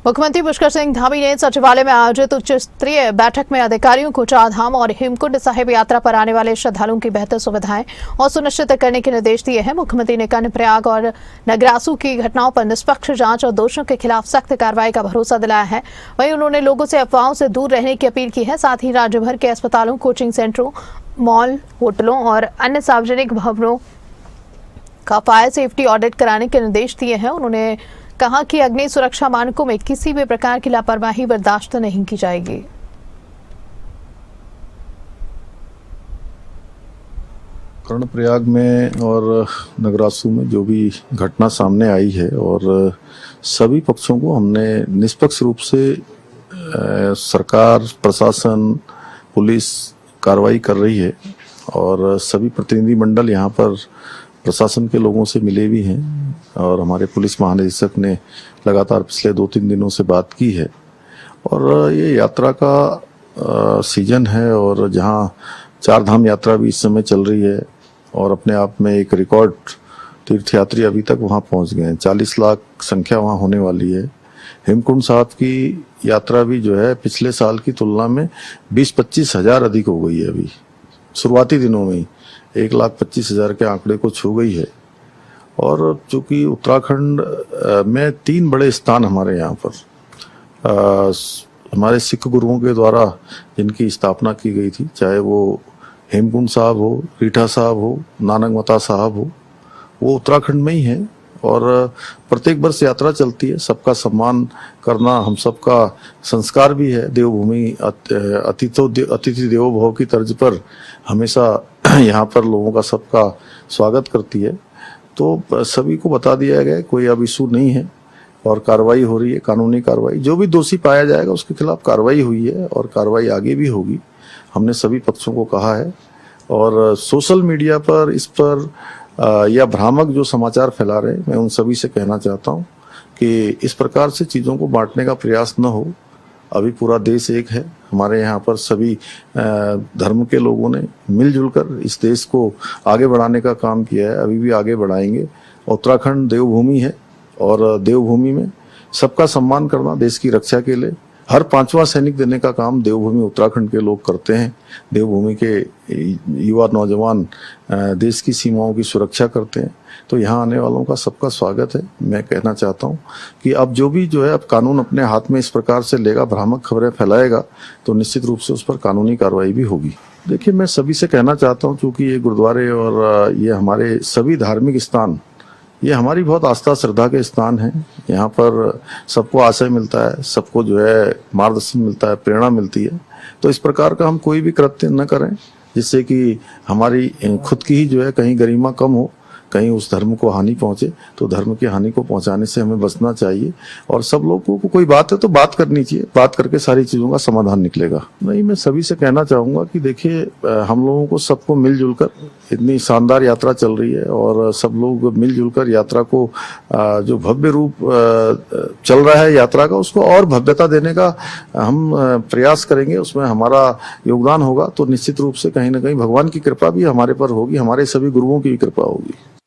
मुख्यमंत्री पुष्कर सिंह धामी ने सचिवालय में आयोजित उच्च स्तरीय बैठक में अधिकारियों को चारधाम और हेमकुंड साहिब यात्रा पर आने वाले श्रद्धालुओं की बेहतर सुविधाएं और सुनिश्चित करने के निर्देश दिए हैं। मुख्यमंत्री ने कर्णप्रयाग और नगरासू की घटनाओं पर निष्पक्ष जांच और दोषियों के खिलाफ सख्त कार्रवाई का भरोसा दिलाया है। वहीं उन्होंने लोगों से अफवाहों से दूर रहने की अपील की है। साथ ही राज्य भर के अस्पतालों, कोचिंग सेंटरों, मॉल, होटलों और अन्य सार्वजनिक भवनों का फायर सेफ्टी ऑडिट कराने के निर्देश दिए हैं। उन्होंने कहा कि अग्नि सुरक्षा मानकों में किसी भी प्रकार की लापरवाही बर्दाश्त नहीं की जाएगी। कर्णप्रयाग में और नगरासू में जो भी घटना सामने आई है और सभी पक्षों को हमने निष्पक्ष रूप से सरकार, प्रशासन, पुलिस कार्रवाई कर रही है और सभी प्रतिनिधि मंडल यहाँ पर प्रशासन के लोगों से मिले भी हैं और हमारे पुलिस महानिदेशक ने लगातार पिछले 2-3 दिनों से बात की है। और ये यात्रा का सीजन है और जहाँ चारधाम यात्रा भी इस समय चल रही है और अपने आप में एक रिकॉर्ड तीर्थयात्री अभी तक वहाँ पहुँच गए हैं। 40 लाख संख्या वहाँ होने वाली है। हेमकुंड साहब की यात्रा भी जो है पिछले साल की तुलना में 20-25 हज़ार अधिक हो गई है। अभी शुरुआती दिनों में ही 1,25,000 के आंकड़े को छू गई है। और चूंकि उत्तराखंड में 3 बड़े स्थान हमारे यहाँ पर हमारे सिख गुरुओं के द्वारा जिनकी स्थापना की गई थी, चाहे वो हेमकुंड साहब हो, रीठा साहब हो, नानकमता साहब हो, वो उत्तराखंड में ही है। और प्रत्येक वर्ष यात्रा चलती है। सबका सम्मान करना हम सबका संस्कार भी है। देवभूमि अतिथि देवो भव की तर्ज पर हमेशा यहाँ पर लोगों का सबका स्वागत करती है। तो सभी को बता दिया गया है, कोई अब इशू नहीं है और कार्रवाई हो रही है, कानूनी कार्रवाई। जो भी दोषी पाया जाएगा उसके खिलाफ कार्रवाई हुई है और कार्रवाई आगे भी होगी। हमने सभी पक्षों को कहा है। और सोशल मीडिया पर इस पर या भ्रामक जो समाचार फैला रहे हैं, मैं उन सभी से कहना चाहता हूं कि इस प्रकार से चीज़ों को बांटने का प्रयास न हो। अभी पूरा देश एक है। हमारे यहाँ पर सभी धर्म के लोगों ने मिलजुल कर इस देश को आगे बढ़ाने का काम किया है, अभी भी आगे बढ़ाएंगे। उत्तराखंड देवभूमि है और देवभूमि में सबका सम्मान करना देश की रक्षा के लिए हर 5वां सैनिक देने का काम देवभूमि उत्तराखंड के लोग करते हैं। देवभूमि के युवा नौजवान देश की सीमाओं की सुरक्षा करते हैं। तो यहाँ आने वालों का सबका स्वागत है। मैं कहना चाहता हूँ कि अब जो भी जो है अब कानून अपने हाथ में इस प्रकार से लेगा, भ्रामक खबरें फैलाएगा, तो निश्चित रूप से उस पर कानूनी कार्रवाई भी होगी। देखिए, मैं सभी से कहना चाहता हूँ, चूँकि ये गुरुद्वारे और ये हमारे सभी धार्मिक स्थान, ये हमारी बहुत आस्था श्रद्धा के स्थान हैं। यहाँ पर सबको आश्रय मिलता है, सबको जो है मार्गदर्शन मिलता है, प्रेरणा मिलती है। तो इस प्रकार का हम कोई भी कृत्य न करें जिससे कि हमारी खुद की ही जो है कहीं गरिमा कम हो, कहीं उस धर्म को हानि पहुंचे। तो धर्म की हानि को पहुंचाने से हमें बचना चाहिए। और सब लोगों को कोई बात है तो बात करनी चाहिए, बात करके सारी चीज़ों का समाधान निकलेगा। नहीं, मैं सभी से कहना चाहूँगा कि देखिए, हम लोगों को सबको मिलजुल कर, इतनी शानदार यात्रा चल रही है और सब लोग मिलजुल कर यात्रा को जो भव्य रूप चल रहा है यात्रा का, उसको और भव्यता देने का हम प्रयास करेंगे। उसमें हमारा योगदान होगा तो निश्चित रूप से कहीं ना कहीं भगवान की कृपा भी हमारे पर होगी, हमारे सभी गुरुओं की कृपा होगी।